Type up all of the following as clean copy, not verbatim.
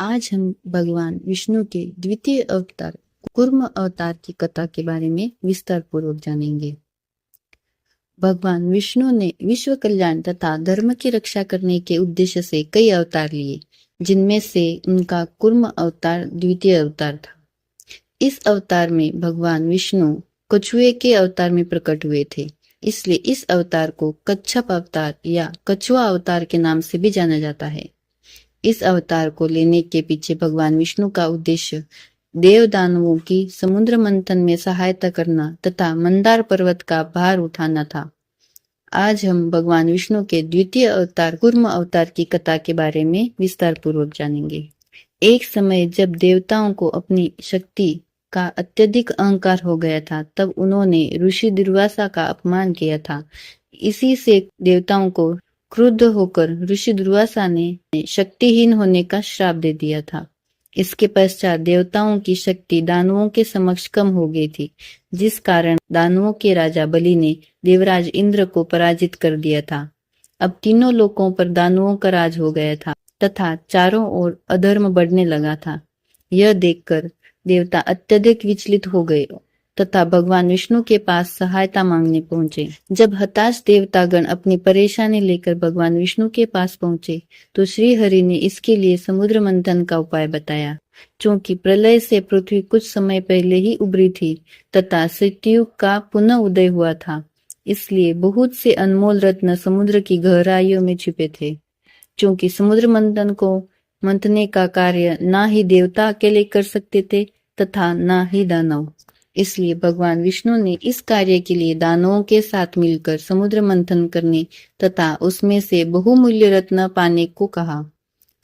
आज हम भगवान विष्णु के द्वितीय अवतार कूर्म अवतार की कथा के बारे में विस्तार पूर्वक जानेंगे। भगवान विष्णु ने विश्व कल्याण तथा धर्म की रक्षा करने के उद्देश्य से कई अवतार लिए, जिनमें से उनका कूर्म अवतार द्वितीय अवतार था। इस अवतार में भगवान विष्णु कछुए के अवतार में प्रकट हुए थे, इसलिए इस अवतार को कच्छप अवतार या कछुआ अवतार के नाम से भी जाना जाता है। इस अवतार को लेने के पीछे भगवान विष्णु का उद्देश्य देव दानवों की समुद्र मंथन में सहायता करना तथा मंदार पर्वत का भार उठाना था। आज हम भगवान विष्णु के द्वितीय अवतार कूर्म अवतार की कथा के बारे में विस्तार पूर्वक जानेंगे। एक समय जब देवताओं को अपनी शक्ति का अत्यधिक अहंकार हो गया था, तब उन्होंने ऋषि दुर्वासा का अपमान किया था। इसी से देवताओं को क्रुद्ध होकर ऋषि दुर्वासा ने शक्तिहीन होने का श्राप दे दिया था। इसके पश्चात देवताओं की शक्ति दानवों के समक्ष कम हो गई थी, जिस कारण दानवों के राजा बलि ने देवराज इंद्र को पराजित कर दिया था। अब तीनों लोकों पर दानवों का राज हो गया था तथा चारों ओर अधर्म बढ़ने लगा था। यह देखकर देवता अत्यधिक विचलित हो गए तथा भगवान विष्णु के पास सहायता मांगने पहुंचे। जब हताश देवतागण अपनी परेशानी लेकर भगवान विष्णु के पास पहुंचे, तो श्री हरि ने इसके लिए समुद्र मंथन का उपाय बताया। क्योंकि प्रलय से पृथ्वी कुछ समय पहले ही उभरी थी तथा सतयुग का पुनः उदय हुआ था, इसलिए बहुत से अनमोल रत्न समुद्र की गहराइयों में छिपे थे। क्योंकि समुद्र मंथन को मंथने का कार्य ना ही देवता अकेले कर सकते थे तथा ना ही दानव, इसलिए भगवान विष्णु ने इस कार्य के लिए दानवों के साथ मिलकर समुद्र मंथन करने तथा उसमें से बहुमूल्य रत्न पाने को कहा।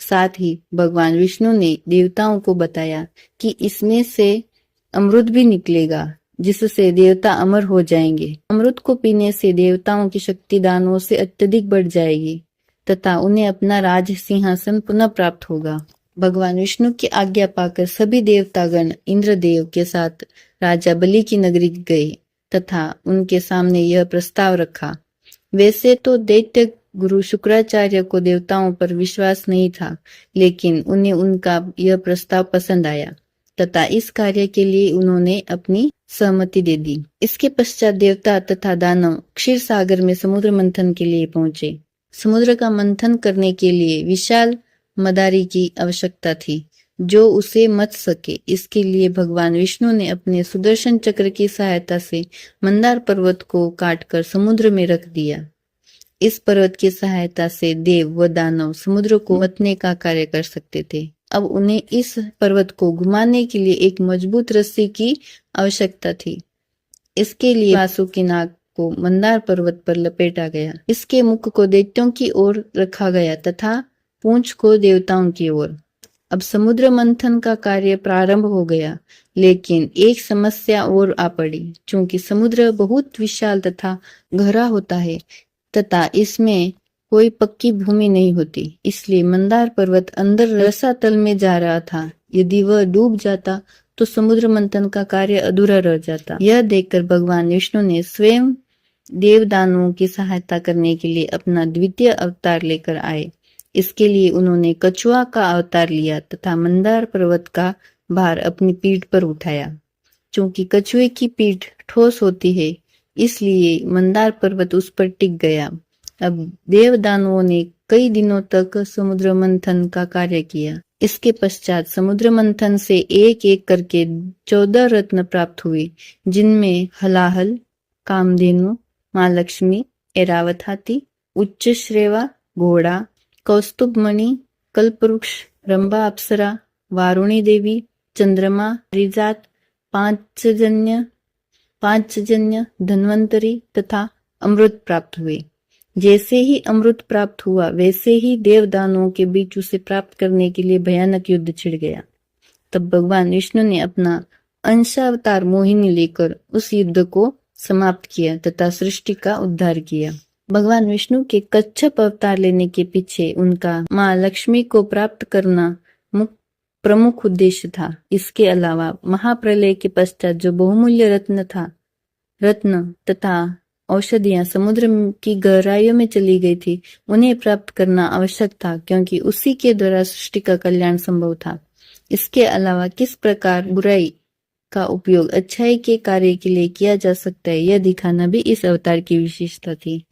साथ ही भगवान विष्णु ने देवताओं को बताया कि इसमें से अमृत भी निकलेगा, जिससे देवता अमर हो जाएंगे। अमृत को पीने से देवताओं की शक्ति दानवों से अत्यधिक बढ़ जाएगी तथा उन्हें अपना राज सिंहासन पुनः प्राप्त होगा। भगवान विष्णु की आज्ञा पाकर सभी देवतागण इंद्रदेव के साथ राजा बलि की नगरी गए तथा उनके सामने यह प्रस्ताव रखा। वैसे तो दैत्य गुरु शुक्राचार्य को देवताओं पर विश्वास नहीं था, लेकिन उन्हें उनका यह प्रस्ताव पसंद आया तथा इस कार्य के लिए उन्होंने अपनी सहमति दे दी। इसके पश्चात देवता तथा दानव क्षीर सागर में समुद्र मंथन के लिए पहुंचे। समुद्र का मंथन करने के लिए विशाल मदारी की आवश्यकता थी, जो उसे मथ सके। इसके लिए भगवान विष्णु ने अपने सुदर्शन चक्र की सहायता से मंदार पर्वत को काटकर समुद्र में रख दिया। इस पर्वत की सहायता से देव व दानव समुद्र को मथने का कार्य कर सकते थे। अब उन्हें इस पर्वत को घुमाने के लिए एक मजबूत रस्सी की आवश्यकता थी। इसके लिए वासुकी नाग को मंदार पर्वत पर लपेटा गया। इसके मुख को दैत्यों की ओर रखा गया तथा पूंछ को देवताओं की ओर। अब समुद्र मंथन का कार्य प्रारंभ हो गया, लेकिन एक समस्या और आ पड़ी। क्योंकि समुद्र बहुत विशाल तथा गहरा होता है तथा इसमें कोई पक्की भूमि नहीं होती, इसलिए मंदार पर्वत अंदर रसातल में जा रहा था। यदि वह डूब जाता तो समुद्र मंथन का कार्य अधूरा रह जाता। यह देखकर भगवान विष्णु ने स्वयं देव दानवों की सहायता करने के लिए अपना द्वितीय अवतार लेकर आए। इसके लिए उन्होंने कछुआ का अवतार लिया तथा मंदार पर्वत का भार अपनी पीठ पर उठाया। क्योंकि कछुए की पीठ ठोस होती है, इसलिए मंदार पर्वत उस पर टिक गया। अब देव दानवों ने कई दिनों तक समुद्र मंथन का कार्य किया। इसके पश्चात समुद्र मंथन से एक एक करके 14 रत्न प्राप्त हुए, जिनमें हलाहल, कामधेनु, माँ लक्ष्मी, ऐरावत हाथी, उच्च श्रेवा, घोड़ा, कौस्तुभ मणि, कल्पवृक्ष, रंभा अप्सरा, वारुणी देवी, चंद्रमा, रिजात, पांचजन्य, धन्वंतरी तथा अमृत प्राप्त हुए। जैसे ही अमृत प्राप्त हुआ, वैसे ही देव दानवों के बीच उसे प्राप्त करने के लिए भयानक युद्ध छिड़ गया। तब भगवान विष्णु ने अपना अंशावतार मोहिनी लेकर उस युद्ध को समाप्त किया तथा सृष्टि का उद्धार किया। भगवान विष्णु के कच्छप अवतार लेने के पीछे उनका माँ लक्ष्मी को प्राप्त करना प्रमुख उद्देश्य था। इसके अलावा महाप्रलय के पश्चात जो बहुमूल्य रत्न तथा औषधियां समुद्र की गहराइयों में चली गई थी, उन्हें प्राप्त करना आवश्यक था, क्योंकि उसी के द्वारा सृष्टि का कल्याण संभव था। इसके अलावा किस प्रकार बुराई का उपयोग अच्छाई के कार्य के लिए किया जा सकता है, यह दिखाना भी इस अवतार की विशेषता थी।